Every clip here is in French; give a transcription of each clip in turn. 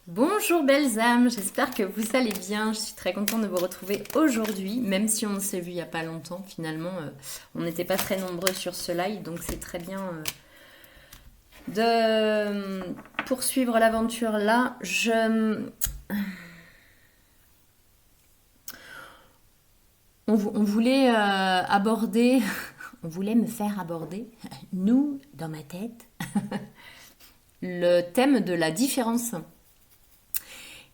Bonjour belles âmes, j'espère que vous allez bien. Je suis très contente de vous retrouver aujourd'hui, même si on s'est vu il n'y a pas longtemps. Finalement, on n'était pas très nombreux sur ce live, donc c'est très bien de poursuivre l'aventure là. On voulait aborder, on voulait me faire aborder, nous, dans ma tête, le thème de la différence.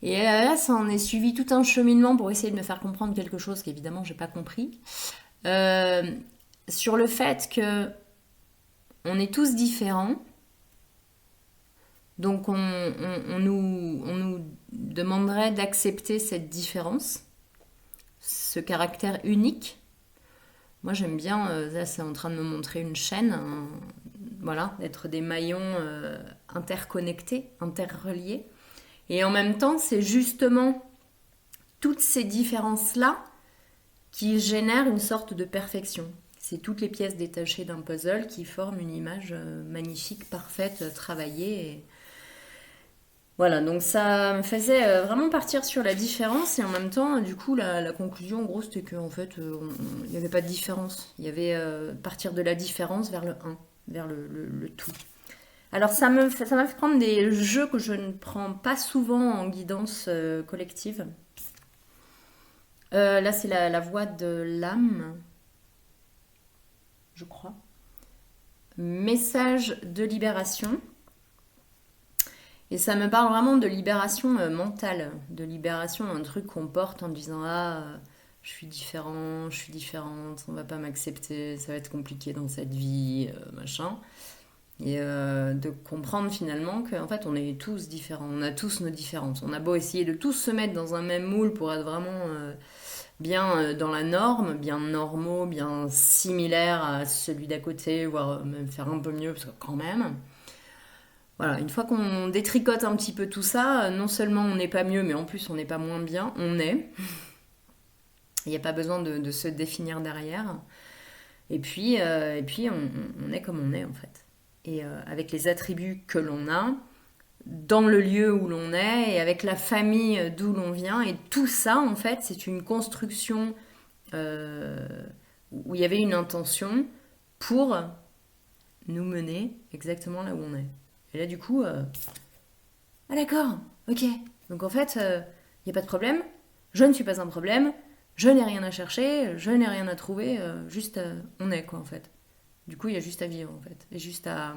Et là, ça en est suivi tout un cheminement pour essayer de me faire comprendre quelque chose qu'évidemment j'ai pas compris. Euh, sur le fait que on est tous différents, donc on nous demanderait d'accepter cette différence, ce caractère unique. Moi j'aime bien, là c'est en train de me montrer une chaîne, voilà, d'être des maillons interconnectés, interreliés. Et en même temps, c'est justement toutes ces différences-là qui génèrent une sorte de perfection. C'est toutes les pièces détachées d'un puzzle qui forment une image magnifique, parfaite, travaillée. Voilà, donc ça me faisait vraiment partir sur la différence et en même temps, du coup, la conclusion, en gros, c'était qu'en fait, il n'y avait pas de différence. Il y avait partir de la différence vers le un, vers le tout. Alors ça m'a fait prendre des jeux que je ne prends pas souvent en guidance collective. Là, c'est la voix de l'âme, je crois. Message de libération. Et ça me parle vraiment de libération mentale, de libération, un truc qu'on porte en disant ah, je suis différent, je suis différente, on va pas m'accepter, ça va être compliqué dans cette vie, machin. Et de comprendre finalement qu'en fait on est tous différents, on a tous nos différences. On a beau essayer de tous se mettre dans un même moule pour être vraiment bien dans la norme, bien normaux, bien similaires à celui d'à côté, voire même faire un peu mieux, parce que quand même, voilà, une fois qu'on détricote un petit peu tout ça, non seulement on n'est pas mieux, mais en plus on n'est pas moins bien, on est. Il n'y a pas besoin de se définir derrière. Et puis on est comme on est en fait. Et avec les attributs que l'on a, dans le lieu où l'on est, et avec la famille d'où l'on vient. Et tout ça, en fait, c'est une construction euh, où il y avait une intention pour nous mener exactement là où on est. Et là, du coup, ah d'accord, ok. Donc en fait, il n'y a pas de problème. Je ne suis pas un problème. Je n'ai rien à chercher. Je n'ai rien à trouver. Juste, on est quoi en fait. Du coup, il y a juste à vivre en fait. Et juste à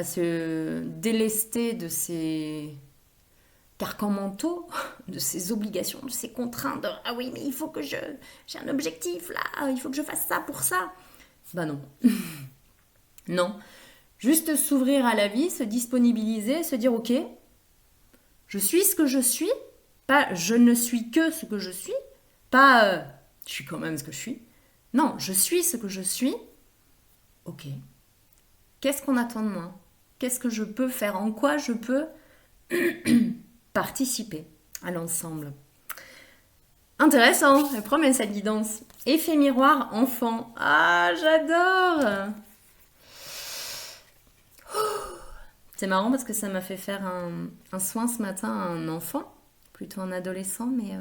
se délester de ces carcans mentaux, de ces obligations, de ces contraintes. Ah oui, mais il faut que j'ai un objectif là. Il faut que je fasse ça pour ça. Bah non. Non. Juste s'ouvrir à la vie, se disponibiliser, se dire ok, je suis ce que je suis, pas je ne suis que ce que je suis, pas je suis quand même ce que je suis. Non, je suis ce que je suis. Ok. Qu'est-ce qu'on attend de moi? Qu'est-ce que je peux faire? En quoi je peux participer à l'ensemble? Intéressant, elle promet cette guidance. Effet miroir enfant. Ah, j'adore! C'est marrant parce que ça m'a fait faire un soin ce matin à un enfant, plutôt un adolescent, mais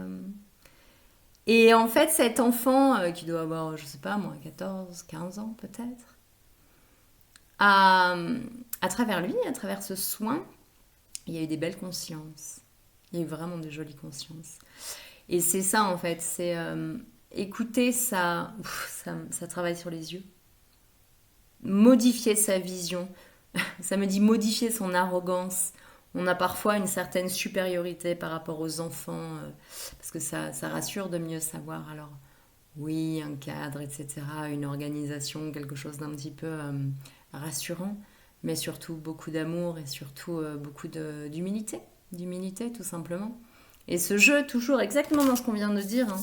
et en fait, cet enfant, qui doit avoir, je sais pas moi, 14, 15 ans peut-être, à, à travers lui, à travers ce soin, il y a eu des belles consciences. Il y a eu vraiment de jolies consciences. Et c'est ça en fait, c'est écouter ça, ça travaille sur les yeux. Modifier sa vision. Ça me dit modifier son arrogance. On a parfois une certaine supériorité par rapport aux enfants, parce que ça rassure de mieux savoir. Alors, oui, un cadre, etc., une organisation, quelque chose d'un petit peu rassurant, mais surtout beaucoup d'amour et surtout beaucoup d'humilité. D'humilité, tout simplement. Et ce jeu, toujours exactement dans ce qu'on vient de dire, hein.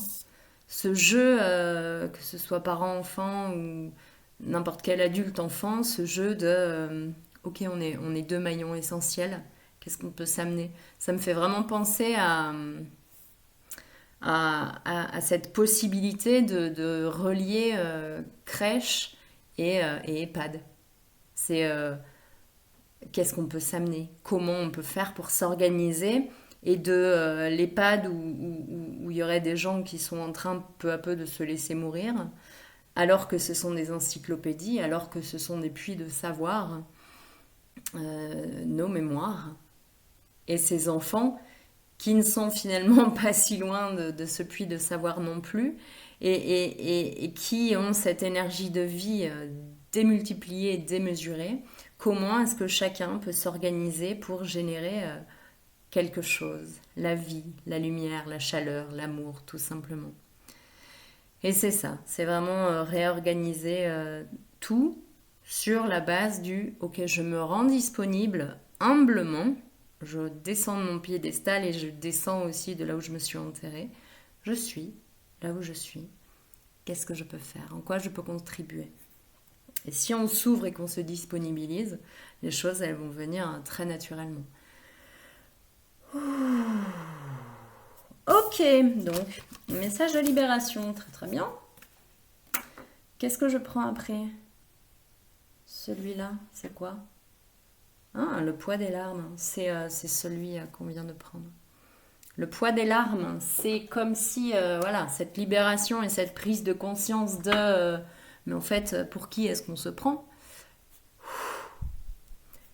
Ce jeu, que ce soit parent-enfant ou n'importe quel adulte-enfant, ce jeu de ok, on est deux maillons essentiels, qu'est-ce qu'on peut s'amener? Ça me fait vraiment penser à cette possibilité de relier crèche et EHPAD. C'est qu'est-ce qu'on peut s'amener, comment on peut faire pour s'organiser, et de l'EHPAD où il y aurait des gens qui sont en train peu à peu de se laisser mourir, alors que ce sont des encyclopédies, alors que ce sont des puits de savoir, nos mémoires, et ces enfants qui ne sont finalement pas si loin de ce puits de savoir non plus, et qui ont cette énergie de vie démultipliée et démesurée. Comment est-ce que chacun peut s'organiser pour générer quelque chose, la vie, la lumière, la chaleur, l'amour, tout simplement. Et c'est ça, c'est vraiment réorganiser tout sur la base du ok, je me rends disponible humblement, je descends de mon piédestal et je descends aussi de là où je me suis enterrée. Je suis là où je suis. Qu'est-ce que je peux faire? En quoi je peux contribuer? Et si on s'ouvre et qu'on se disponibilise, les choses elles vont venir très naturellement. Ok, donc message de libération, très très bien. Qu'est-ce que je prends après? Celui-là, c'est quoi? Ah, le poids des larmes, c'est celui qu'on vient de prendre. Le poids des larmes, c'est comme si, voilà, cette libération et cette prise de conscience de... mais en fait, pour qui est-ce qu'on se prend?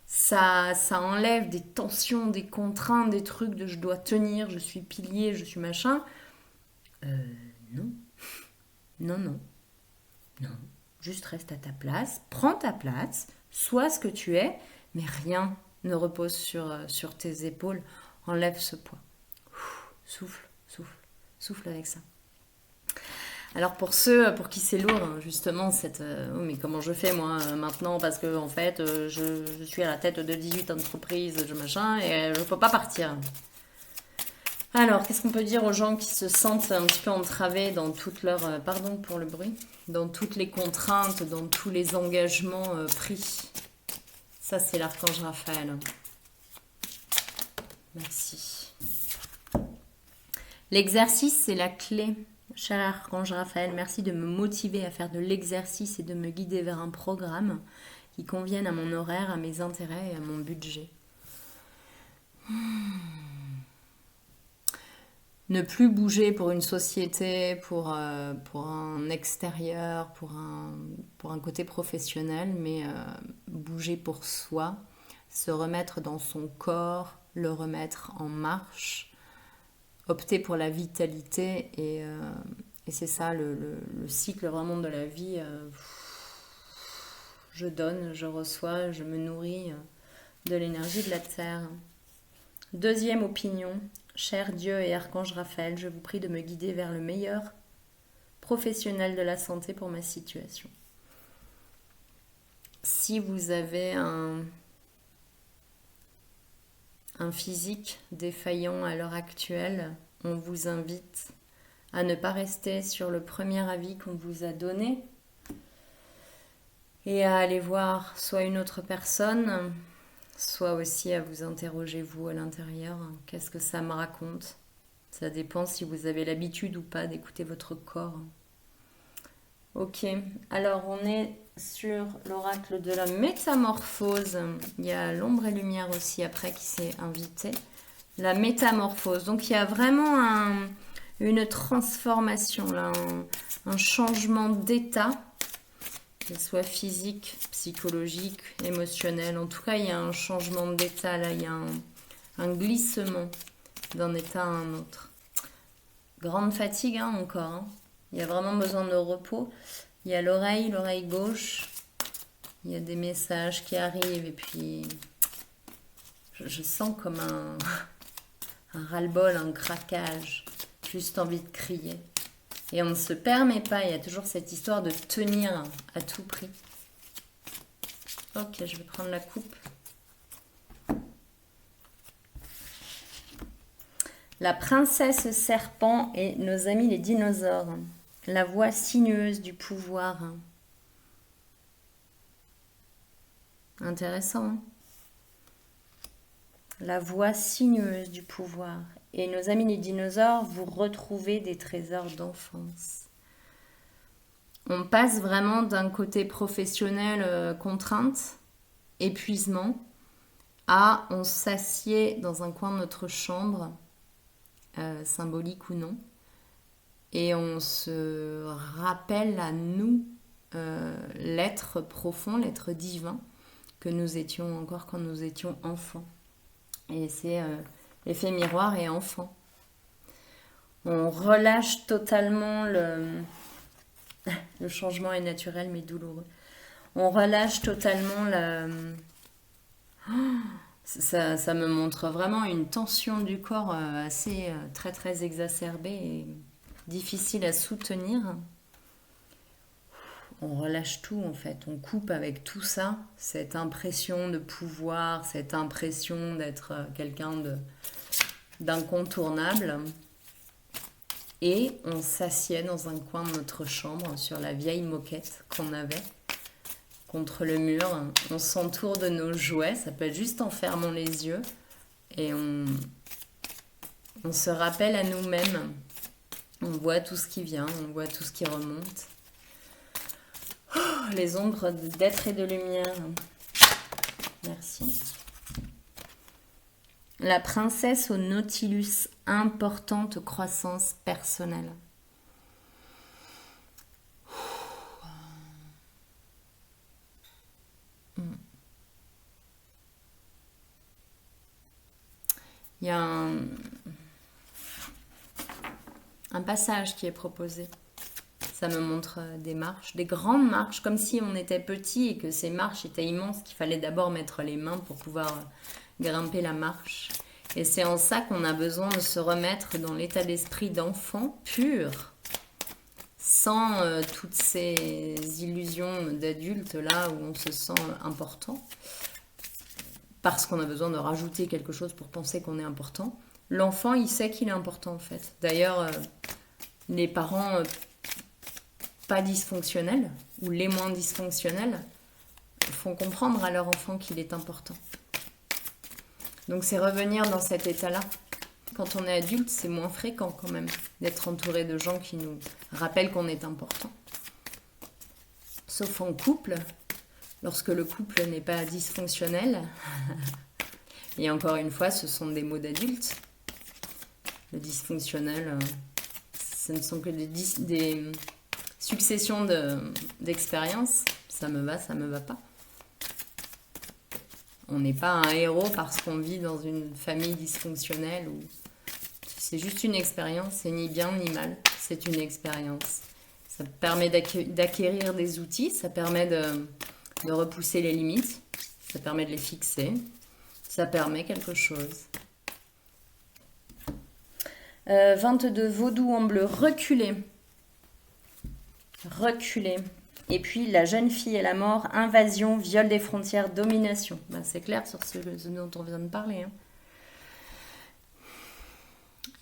Ça enlève des tensions, des contraintes, des trucs de je dois tenir, je suis pilier, je suis machin. Non, non, non, non. Juste reste à ta place, prends ta place, sois ce que tu es, mais rien ne repose sur tes épaules. Enlève ce poids. Souffle, souffle, souffle avec ça. Alors pour ceux pour qui c'est lourd, justement, oh, mais comment je fais moi maintenant parce que en fait je suis à la tête de 18 entreprises, machin, et je ne peux pas partir. Alors, qu'est-ce qu'on peut dire aux gens qui se sentent un petit peu entravés dans toutes leurs... pardon pour le bruit. Dans toutes les contraintes, dans tous les engagements pris. Ça, c'est l'archange Raphaël. Merci. L'exercice, c'est la clé. Cher archange Raphaël, merci de me motiver à faire de l'exercice et de me guider vers un programme qui convienne à mon horaire, à mes intérêts et à mon budget. Ne plus bouger pour une société, pour un extérieur, pour un côté professionnel, mais bouger pour soi, se remettre dans son corps, le remettre en marche, opter pour la vitalité, et c'est ça le cycle vraiment de la vie. Je donne, je reçois, je me nourris de l'énergie de la terre. Deuxième opinion. Cher Dieu et Archange Raphaël, je vous prie de me guider vers le meilleur professionnel de la santé pour ma situation. Si vous avez un physique défaillant à l'heure actuelle, on vous invite à ne pas rester sur le premier avis qu'on vous a donné et à aller voir soit une autre personne, soit aussi à vous interroger vous à l'intérieur. Qu'est-ce que ça me raconte? Ça dépend si vous avez l'habitude ou pas d'écouter votre corps. Ok, alors on est sur l'oracle de la métamorphose. Il y a l'ombre et lumière aussi après qui s'est invité. La métamorphose. Donc il y a vraiment une transformation, là, un changement d'état. Qu'elle soit physique, psychologique, émotionnel. En tout cas, il y a un changement d'état, là, il y a un glissement d'un état à un autre. Grande fatigue encore. Hein. Il y a vraiment besoin de repos. Il y a l'oreille gauche. Il y a des messages qui arrivent et puis je sens comme un ras-le-bol, un craquage. Juste envie de crier. Et on ne se permet pas, il y a toujours cette histoire de tenir à tout prix. Ok, je vais prendre la coupe. La princesse serpent et nos amis les dinosaures. La voix sinueuse du pouvoir. Intéressant, hein? La voix sinueuse du pouvoir. Et nos amis les dinosaures, vous retrouvez des trésors d'enfance. On passe vraiment d'un côté professionnel contrainte, épuisement, à on s'assied dans un coin de notre chambre, symbolique ou non, et on se rappelle à nous l'être profond, l'être divin que nous étions encore quand nous étions enfants. Et c'est l'effet miroir et enfant. On relâche totalement le changement est naturel mais douloureux. On relâche totalement ça me montre vraiment une tension du corps assez très très exacerbée et difficile à soutenir. On relâche tout en fait, on coupe avec tout ça, cette impression de pouvoir, cette impression d'être quelqu'un d'incontournable. Et on s'assied dans un coin de notre chambre sur la vieille moquette qu'on avait contre le mur. On s'entoure de nos jouets, ça peut être juste en fermant les yeux. Et on se rappelle à nous-mêmes. On voit tout ce qui vient, on voit tout ce qui remonte. Oh, les ombres d'être et de lumière. Merci. La princesse au Nautilus, importante croissance personnelle. Il y a un passage qui est proposé. Ça me montre des marches, des grandes marches, comme si on était petit et que ces marches étaient immenses, qu'il fallait d'abord mettre les mains pour pouvoir grimper la marche. Et c'est en ça qu'on a besoin de se remettre dans l'état d'esprit d'enfant pur, sans toutes ces illusions d'adulte là où on se sent important, parce qu'on a besoin de rajouter quelque chose pour penser qu'on est important. L'enfant, il sait qu'il est important en fait. D'ailleurs, les parents pas dysfonctionnels, ou les moins dysfonctionnels, font comprendre à leur enfant qu'il est important. Donc c'est revenir dans cet état-là. Quand on est adulte, c'est moins fréquent quand même d'être entouré de gens qui nous rappellent qu'on est important. Sauf en couple, lorsque le couple n'est pas dysfonctionnel. Et encore une fois, ce sont des mots d'adultes. Le dysfonctionnel, ce ne sont que des successions d'expériences. Ça me va, ça me va pas. On n'est pas un héros parce qu'on vit dans une famille dysfonctionnelle. C'est juste une expérience, c'est ni bien ni mal. C'est une expérience. Ça permet d'acquérir des outils, ça permet de repousser les limites, ça permet de les fixer, ça permet quelque chose. 22, vaudou en bleu, reculer. Reculer. Et puis la jeune fille et la mort, invasion, viol des frontières, domination. Ben, c'est clair sur ce dont on vient de parler. Hein.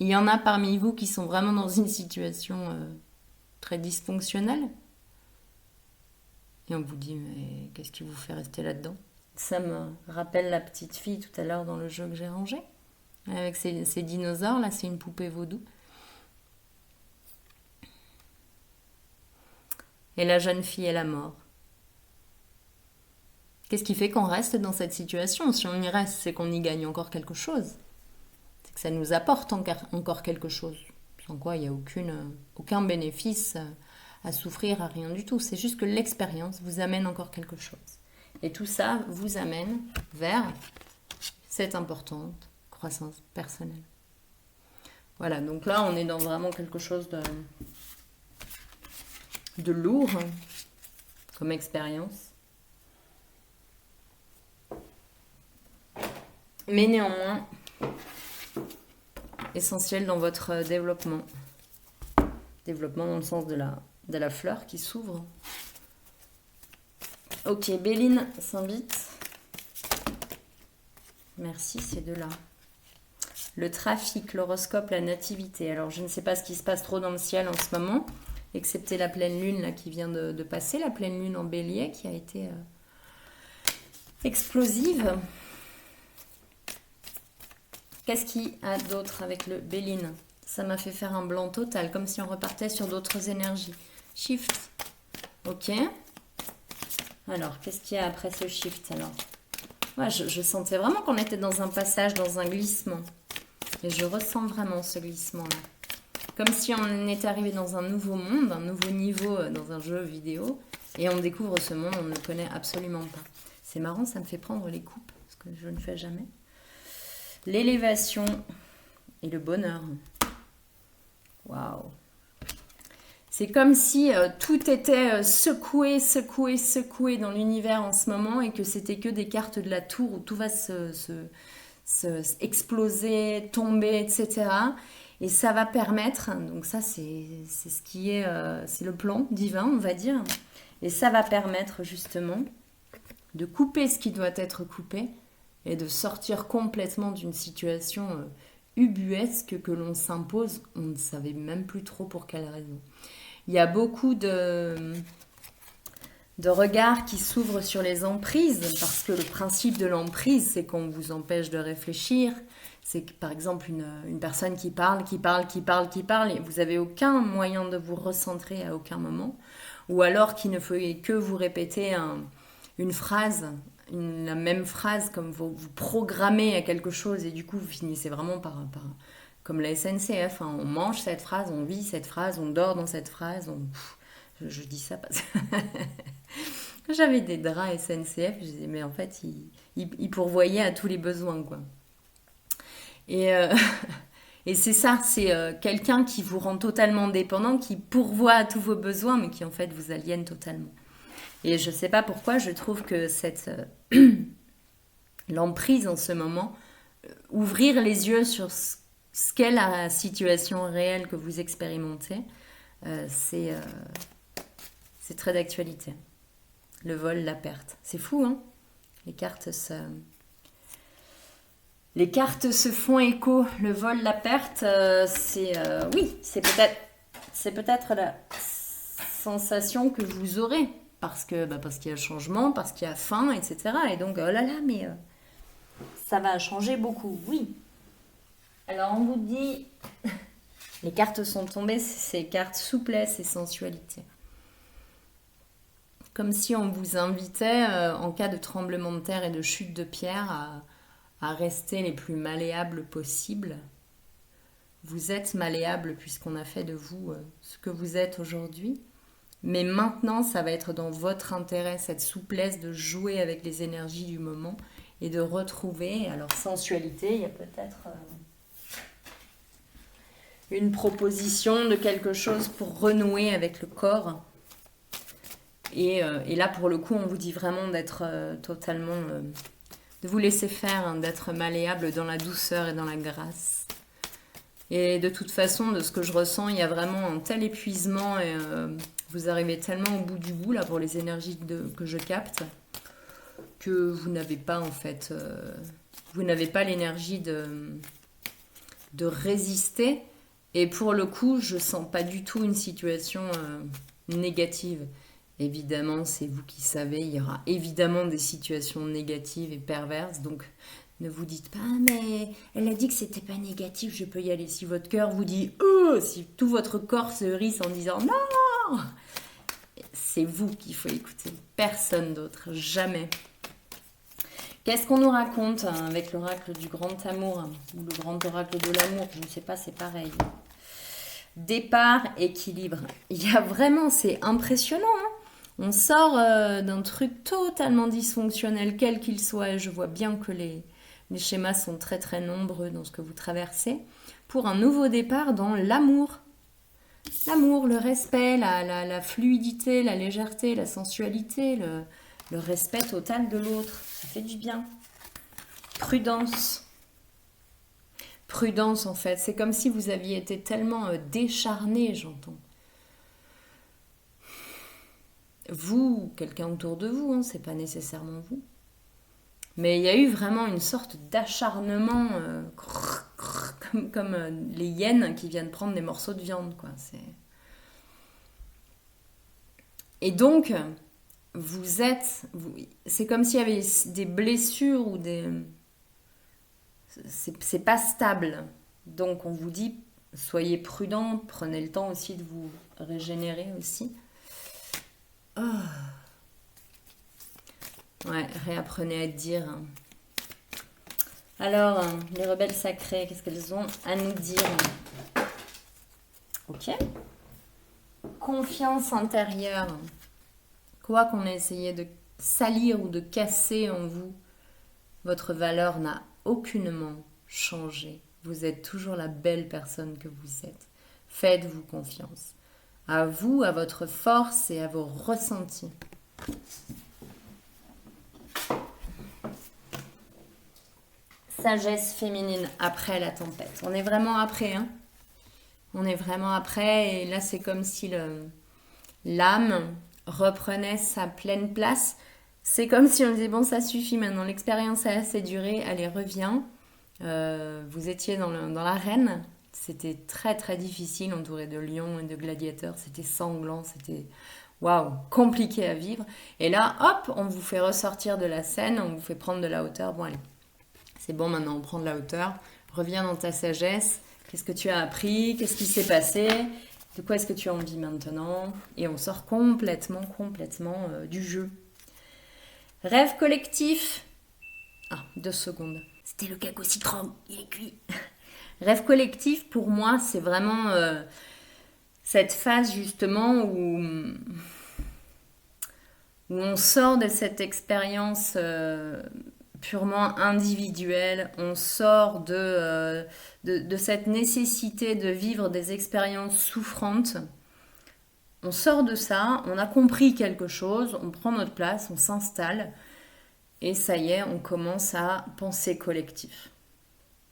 Il y en a parmi vous qui sont vraiment dans une situation très dysfonctionnelle. Et on vous dit, mais qu'est-ce qui vous fait rester là-dedans? Ça me rappelle la petite fille tout à l'heure dans le jeu que j'ai rangé. Avec ces dinosaures, là, c'est une poupée vaudou. Et la jeune fille et la mort. Qu'est-ce qui fait qu'on reste dans cette situation? Si on y reste, c'est qu'on y gagne encore quelque chose. C'est que ça nous apporte encore quelque chose. Sans quoi, il n'y a aucun bénéfice à souffrir, à rien du tout. C'est juste que l'expérience vous amène encore quelque chose. Et tout ça vous amène vers cette importante croissance personnelle. Voilà, donc là, on est dans vraiment quelque chose de lourd comme expérience. Mais néanmoins, essentiel dans votre développement. Développement dans le sens de la fleur qui s'ouvre. Ok, Béline s'invite. Merci, ces deux-là. Le trafic, l'horoscope, la nativité. Alors, je ne sais pas ce qui se passe trop dans le ciel en ce moment, excepté la pleine lune là, qui vient de passer, la pleine lune en bélier, qui a été explosive. Qu'est-ce qu'il y a d'autre avec le Béline? Ça m'a fait faire un blanc total, comme si on repartait sur d'autres énergies. Shift. Ok. Alors, qu'est-ce qu'il y a après ce shift alors? Ouais, je sentais vraiment qu'on était dans un passage, dans un glissement. Et je ressens vraiment ce glissement-là. Comme si on était arrivé dans un nouveau monde, un nouveau niveau dans un jeu vidéo. Et on découvre ce monde, on ne le connaît absolument pas. C'est marrant, ça me fait prendre les coupes, ce que je ne fais jamais. L'élévation et le bonheur. Waouh! C'est comme si tout était secoué, secoué, secoué dans l'univers en ce moment et que c'était que des cartes de la tour où tout va exploser, tomber, etc. Et ça va permettre, donc ça c'est ce qui est, c'est le plan divin, on va dire. Et ça va permettre justement de couper ce qui doit être coupé et de sortir complètement d'une situation ubuesque que l'on s'impose. On ne savait même plus trop pour quelle raison. Il y a beaucoup de regards qui s'ouvrent sur les emprises, parce que le principe de l'emprise, c'est qu'on vous empêche de réfléchir. C'est que, par exemple, une personne qui parle, et vous n'avez aucun moyen de vous recentrer à aucun moment, ou alors qu'il ne fait que vous répéter une phrase, la même phrase, comme vous programmez à quelque chose, et du coup, vous finissez vraiment par comme la SNCF, hein, on mange cette phrase, on vit cette phrase, on dort dans cette phrase. Je dis ça parce que j'avais des draps SNCF, je disais, mais en fait, ils pourvoyaient à tous les besoins, quoi. Et, et c'est ça, c'est quelqu'un qui vous rend totalement dépendant, qui pourvoit à tous vos besoins, mais qui en fait vous aliène totalement. Et je ne sais pas pourquoi, je trouve que cette l'emprise en ce moment, ouvrir les yeux sur ce qu'est la situation réelle que vous expérimentez, c'est très d'actualité. Le vol, la perte. C'est fou, hein? Les cartes se font écho. Le vol, la perte, oui, c'est peut-être la sensation que vous aurez. Parce qu'il y a changement, parce qu'il y a faim, etc. Et donc, oh là là, mais ça va changer beaucoup, oui. Alors, on vous dit, les cartes sont tombées, c'est cartes souplesse et sensualité. Comme si on vous invitait, en cas de tremblement de terre et de chute de pierre, à rester les plus malléables possibles. Vous êtes malléable puisqu'on a fait de vous ce que vous êtes aujourd'hui. Mais maintenant, ça va être dans votre intérêt, cette souplesse de jouer avec les énergies du moment et de retrouver, alors sensualité, il y a peut-être une proposition de quelque chose pour renouer avec le corps. Et là, pour le coup, on vous dit vraiment d'être totalement... de vous laisser faire, hein, d'être malléable dans la douceur et dans la grâce. Et de toute façon, de ce que je ressens, il y a vraiment un tel épuisement et vous arrivez tellement au bout du bout, là, pour les énergies que je capte, que vous n'avez pas, en fait... vous n'avez pas l'énergie de résister. Et pour le coup, je sens pas du tout une situation négative. Évidemment, c'est vous qui savez, il y aura évidemment des situations négatives et perverses, donc ne vous dites pas « mais elle a dit que c'était pas négatif, je peux y aller ». Si votre cœur vous dit « si tout votre corps se hérisse en disant « non », c'est vous qu'il faut écouter, personne d'autre, jamais. Qu'est-ce qu'on nous raconte avec l'oracle du grand amour ou le grand oracle de l'amour? Je ne sais pas, c'est pareil. Départ, équilibre. Il y a vraiment, c'est impressionnant, hein. On sort d'un truc totalement dysfonctionnel, quel qu'il soit, et je vois bien que les schémas sont très très nombreux dans ce que vous traversez, pour un nouveau départ dans l'amour. L'amour, le respect, la fluidité, la légèreté, la sensualité, le respect total de l'autre. Ça fait du bien. Prudence. Prudence, en fait. C'est comme si vous aviez été tellement décharné, j'entends. Vous, quelqu'un autour de vous, hein, c'est pas nécessairement vous. Mais il y a eu vraiment une sorte d'acharnement, comme les hyènes qui viennent prendre des morceaux de viande, quoi. Et donc, c'est comme s'il y avait des blessures ou des... C'est pas stable. Donc, on vous dit, soyez prudents, prenez le temps aussi de vous régénérer aussi. Oh. Ouais, réapprenez à dire. Hein. Alors, les rebelles sacrés, qu'est-ce qu'elles ont à nous dire? Ok. Confiance intérieure. Quoi qu'on ait essayé de salir ou de casser en vous, votre valeur n'a aucunement changé. Vous êtes toujours la belle personne que vous êtes. Faites-vous confiance. À vous, à votre force et à vos ressentis. Sagesse féminine après la tempête. On est vraiment après, hein? On est vraiment après et là c'est comme si l'âme reprenait sa pleine place. C'est comme si on disait bon ça suffit maintenant, l'expérience a assez duré, allez reviens. Vous étiez dans l'arène, c'était très très difficile, entouré de lions et de gladiateurs, c'était sanglant, c'était waouh, compliqué à vivre. Et là hop, on vous fait ressortir de la scène, on vous fait prendre de la hauteur, bon allez. C'est bon, maintenant on prend de la hauteur. Reviens dans ta sagesse. Qu'est-ce que tu as appris? Qu'est-ce qui s'est passé? De quoi est-ce que tu as envie maintenant? Et on sort complètement du jeu. Rêve collectif. Ah, 2 secondes. C'était le cacao citron, il est cuit. Rêve collectif, pour moi, c'est vraiment cette phase justement où on sort de cette expérience purement individuelle, on sort de cette nécessité de vivre des expériences souffrantes. On sort de ça, on a compris quelque chose, on prend notre place, on s'installe, et ça y est, on commence à penser collectif.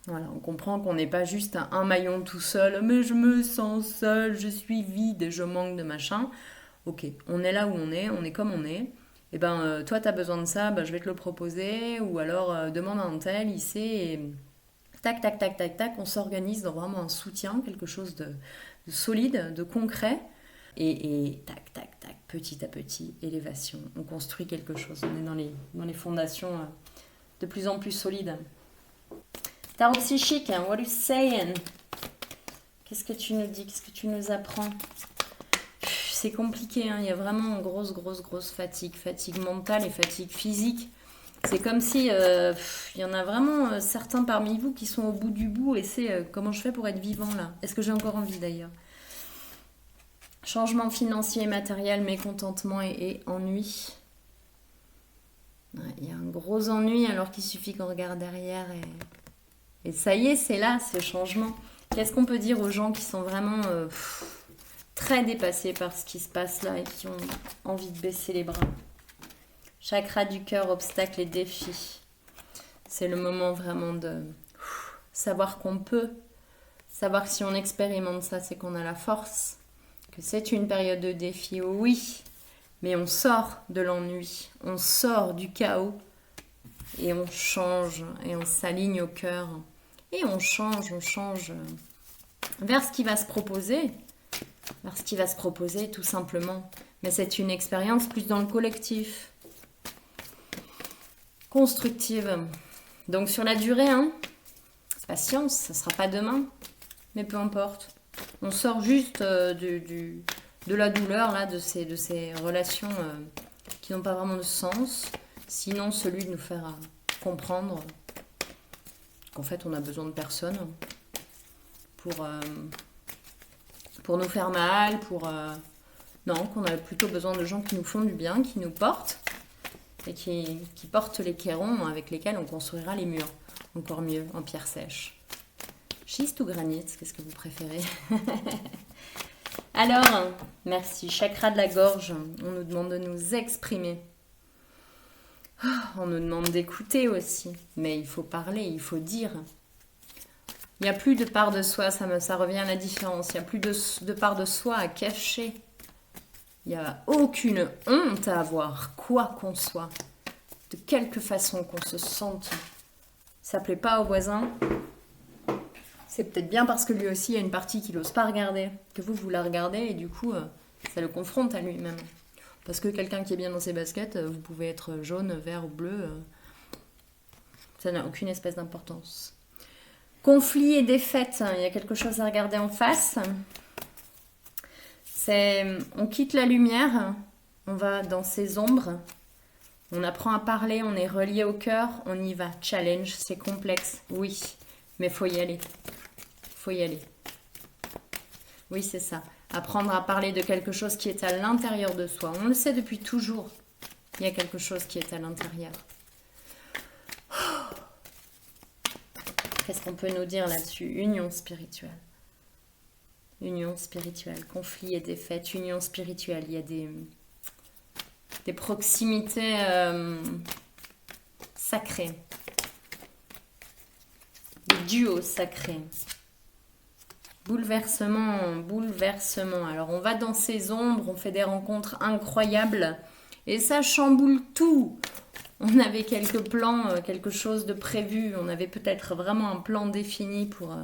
Voilà, on comprend qu'on n'est pas juste un maillon tout seul, mais je me sens seul, je suis vide, je manque de machin. Ok, on est là où on est comme on est. Eh ben, toi, tu as besoin de ça, ben, je vais te le proposer, ou alors demande à un tel, il sait, et tac, tac, tac, tac, tac, on s'organise dans vraiment un soutien, quelque chose de solide, de concret, et tac, tac, tac, petit à petit, élévation, on construit quelque chose, on est dans les fondations de plus en plus solides. Tarot psychique, hein, what are you saying? Qu'est-ce que tu nous dis, qu'est-ce que tu nous apprends? C'est compliqué, hein. Il y a vraiment une grosse fatigue mentale et fatigue physique. C'est comme si il y en a vraiment certains parmi vous qui sont au bout du bout et c'est comment je fais pour être vivant là? Est-ce que j'ai encore envie d'ailleurs? Changement financier et matériel, mécontentement et ennui. Ouais, il y a un gros ennui alors qu'il suffit qu'on regarde derrière et ça y est, c'est là, ce changement. Qu'est-ce qu'on peut dire aux gens qui sont vraiment très dépassés par ce qui se passe là et qui ont envie de baisser les bras? Chakra du cœur, obstacles et défis. C'est le moment vraiment de savoir qu'on peut, savoir que si on expérimente ça, c'est qu'on a la force, que c'est une période de défi, oui, mais on sort de l'ennui, on sort du chaos et on change et on s'aligne au cœur et on change vers ce qui va se proposer. Vers ce qui va se proposer tout simplement. Mais c'est une expérience plus dans le collectif. Constructive. Donc sur la durée, hein, patience, ça ne sera pas demain, mais peu importe. On sort juste de la douleur, là, de ces relations qui n'ont pas vraiment de sens, sinon celui de nous faire comprendre qu'en fait on a besoin de personne pour nous faire mal, non, qu'on a plutôt besoin de gens qui nous font du bien, qui nous portent et qui portent les cairons avec lesquels on construira les murs, encore mieux, en pierre sèche. Schiste ou granit, qu'est-ce que vous préférez? Alors, merci. Chakra de la gorge, on nous demande de nous exprimer. On nous demande d'écouter aussi, mais il faut parler, il faut dire. Il n'y a plus de part de soi, ça revient à la différence. Il n'y a plus de part de soi à cacher. Il n'y a aucune honte à avoir, quoi qu'on soit. De quelque façon qu'on se sente. Ça plaît pas au voisin. C'est peut-être bien parce que lui aussi, il y a une partie qu'il n'ose pas regarder. Que vous la regardez et du coup, ça le confronte à lui-même. Parce que quelqu'un qui est bien dans ses baskets, vous pouvez être jaune, vert ou bleu. Ça n'a aucune espèce d'importance. Conflit et défaite, il y a quelque chose à regarder en face. On quitte la lumière, on va dans ses ombres. On apprend à parler, on est relié au cœur, on y va. Challenge, c'est complexe, oui, mais faut y aller. Faut y aller. Oui, c'est ça. Apprendre à parler de quelque chose qui est à l'intérieur de soi. On le sait depuis toujours. Il y a quelque chose qui est à l'intérieur. Qu'est-ce qu'on peut nous dire là-dessus? Union spirituelle. Union spirituelle. Conflit et défaite. Union spirituelle. Il y a des proximités sacrées. Des duos sacrés. Bouleversement, bouleversement. Alors on va dans ces ombres, on fait des rencontres incroyables et ça chamboule tout. On avait quelques plans, quelque chose de prévu, on avait peut-être vraiment un plan défini pour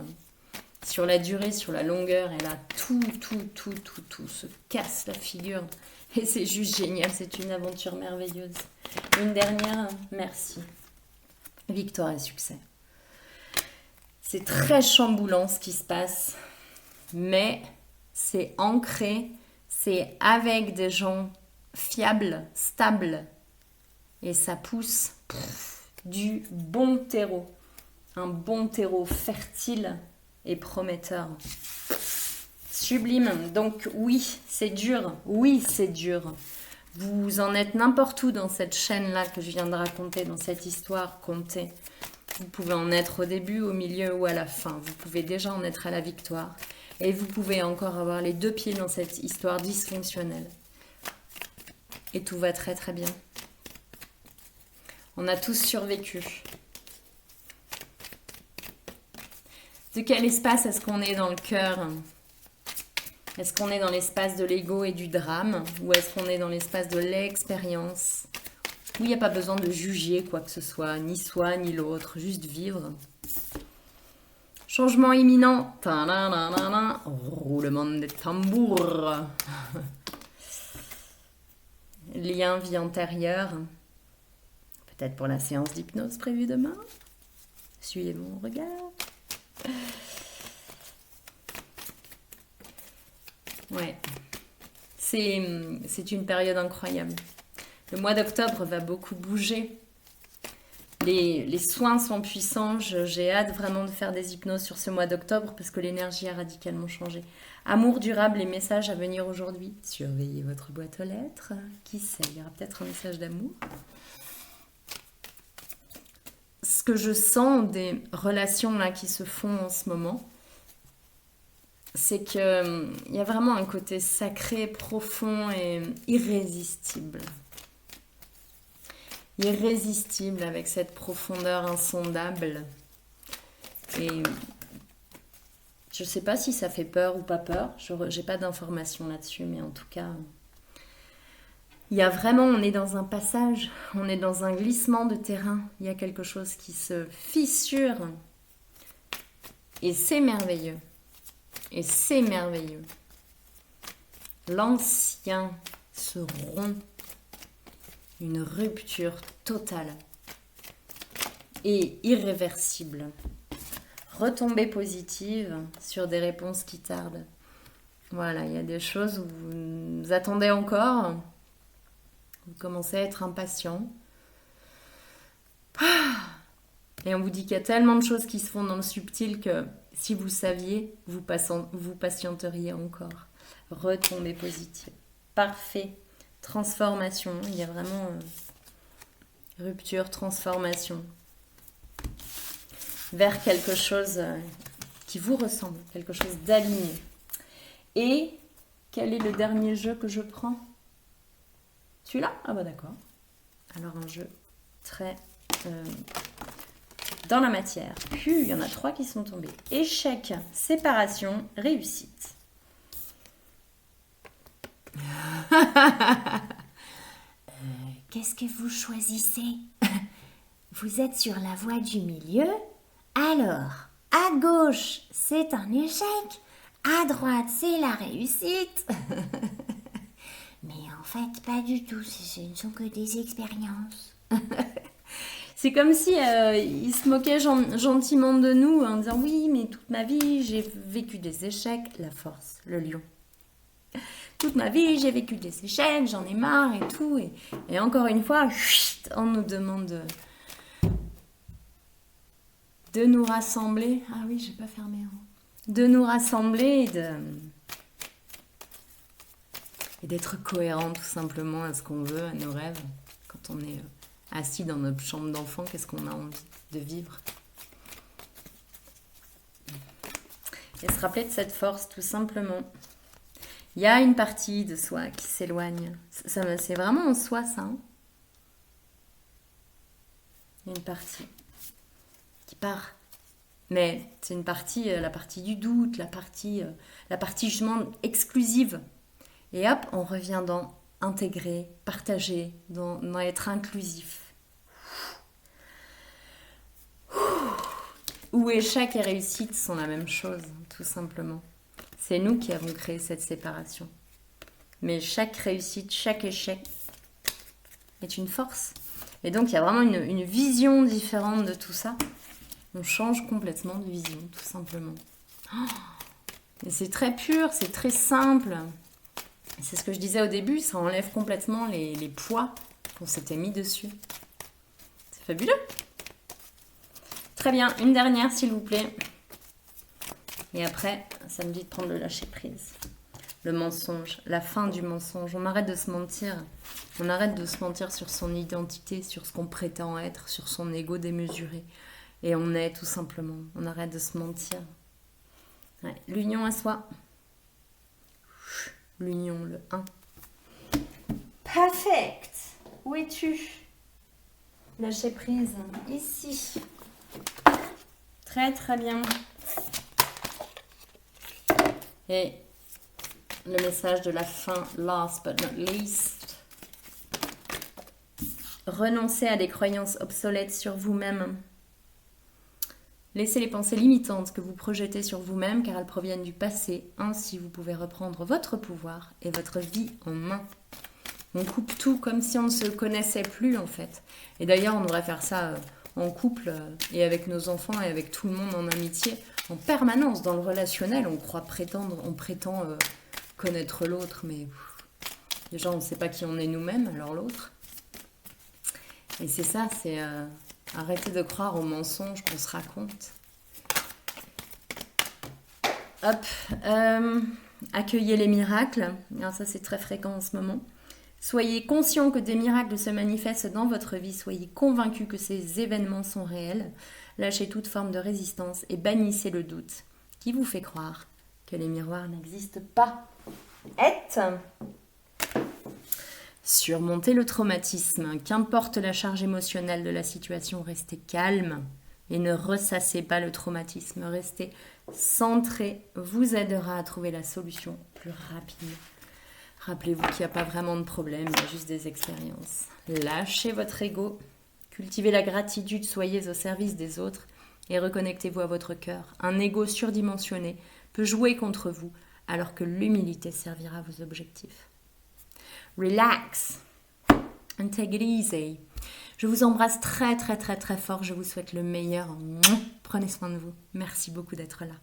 sur la durée, sur la longueur, et là tout se casse la figure et c'est juste génial, c'est une aventure merveilleuse. Une dernière, merci. Victoire et succès. C'est très chamboulant ce qui se passe, mais c'est ancré, c'est avec des gens fiables, stables, et ça pousse du bon terreau, un bon terreau fertile et prometteur. Sublime, donc oui, c'est dur, oui, c'est dur. Vous en êtes n'importe où dans cette chaîne-là que je viens de raconter, dans cette histoire contée. Vous pouvez en être au début, au milieu ou à la fin. Vous pouvez déjà en être à la victoire. Et vous pouvez encore avoir les deux pieds dans cette histoire dysfonctionnelle. Et tout va très très bien. On a tous survécu. De quel espace est-ce qu'on est dans le cœur? Est-ce qu'on est dans l'espace de l'ego et du drame? Ou est-ce qu'on est dans l'espace de l'expérience? Où il n'y a pas besoin de juger quoi que ce soit, ni soi ni l'autre, juste vivre. Changement imminent. Roulement des tambours. Lien vie antérieure. Peut-être pour la séance d'hypnose prévue demain. Suivez mon regard. Ouais. C'est une période incroyable. Le mois d'octobre va beaucoup bouger. Les soins sont puissants. J'ai hâte vraiment de faire des hypnoses sur ce mois d'octobre parce que l'énergie a radicalement changé. Amour durable, les messages à venir aujourd'hui. Surveillez votre boîte aux lettres. Qui sait, il y aura peut-être un message d'amour. Ce que je sens des relations là qui se font en ce moment, c'est qu'il y a vraiment un côté sacré, profond et irrésistible. Irrésistible avec cette profondeur insondable. Et je ne sais pas si ça fait peur ou pas peur. Je n'ai pas d'informations là-dessus, mais en tout cas, il y a vraiment, on est dans un passage, on est dans un glissement de terrain. Il y a quelque chose qui se fissure. Et c'est merveilleux. Et c'est merveilleux. L'ancien se rompt. Une rupture totale et irréversible. Retombée positive sur des réponses qui tardent. Voilà, il y a des choses où vous attendez encore. Vous commencez à être impatient. Et on vous dit qu'il y a tellement de choses qui se font dans le subtil que si vous saviez, vous patienteriez encore. Retombée positive. Parfait. Transformation, il y a vraiment rupture, transformation vers quelque chose qui vous ressemble, quelque chose d'aligné. Et quel est le dernier jeu que je prends? Celui-là? Ah bah d'accord. Alors un jeu très dans la matière. Puis il y en a 3 qui sont tombés. Échec, séparation, réussite. Qu'est-ce que vous choisissez? Vous êtes sur la voie du milieu? Alors, à gauche, c'est un échec. À droite, c'est la réussite. Mais en fait, pas du tout. Ce ne sont que des expériences. C'est comme si il se moquait gentiment de nous en disant oui, mais toute ma vie, j'ai vécu des échecs. La force, le lion. Toute ma vie, j'ai vécu des échecs, j'en ai marre et tout. Et encore une fois, chut, on nous demande de nous rassembler. Ah oui, j'ai pas fermé. De nous rassembler et d'être cohérent tout simplement à ce qu'on veut, à nos rêves. Quand on est assis dans notre chambre d'enfant, qu'est-ce qu'on a envie de vivre? Et se rappeler de cette force tout simplement. Il y a une partie de soi qui s'éloigne. C'est vraiment en soi ça. Hein, il y a une partie qui part. Mais c'est une partie, la partie du doute, la partie justement exclusive. Et hop, on revient dans intégrer, partager, dans être inclusif. Où échec et réussite sont la même chose, tout simplement. C'est nous qui avons créé cette séparation. Mais chaque réussite, chaque échec est une force. Et donc, il y a vraiment une vision différente de tout ça. On change complètement de vision, tout simplement. Et c'est très pur, c'est très simple. C'est ce que je disais au début, ça enlève complètement les poids qu'on s'était mis dessus. C'est fabuleux. Très bien, une dernière s'il vous plaît. Et après, ça me dit de prendre le lâcher prise. Le mensonge, la fin du mensonge. On arrête de se mentir. On arrête de se mentir sur son identité, sur ce qu'on prétend être, sur son ego démesuré. Et on est tout simplement. On arrête de se mentir. Ouais, l'union à soi. L'union, le 1. Perfect. Où es-tu? Lâcher prise. Ici. Très très bien. Et le message de la fin, last but not least. Renoncez à des croyances obsolètes sur vous-même. Laissez les pensées limitantes que vous projetez sur vous-même car elles proviennent du passé. Ainsi, vous pouvez reprendre votre pouvoir et votre vie en main. On coupe tout comme si on ne se connaissait plus en fait. Et d'ailleurs, on devrait faire ça en couple et avec nos enfants et avec tout le monde en amitié. En permanence, dans le relationnel, on prétend connaître l'autre, mais déjà, on ne sait pas qui on est nous-mêmes, alors l'autre. Et c'est ça, c'est... arrêtez de croire aux mensonges qu'on se raconte. Hop. Accueillez les miracles. Alors ça, c'est très fréquent en ce moment. Soyez conscient que des miracles se manifestent dans votre vie. Soyez convaincus que ces événements sont réels. Lâchez toute forme de résistance et bannissez le doute qui vous fait croire que les miroirs n'existent pas. Surmontez le traumatisme. Qu'importe la charge émotionnelle de la situation, restez calme et ne ressassez pas le traumatisme. Restez centré vous aidera à trouver la solution plus rapidement. Rappelez-vous qu'il n'y a pas vraiment de problème, il y a juste des expériences. Lâchez votre ego, cultivez la gratitude, soyez au service des autres et reconnectez-vous à votre cœur. Un ego surdimensionné peut jouer contre vous alors que l'humilité servira à vos objectifs. Relax and take it easy. Je vous embrasse très très très très fort, je vous souhaite le meilleur. Prenez soin de vous. Merci beaucoup d'être là.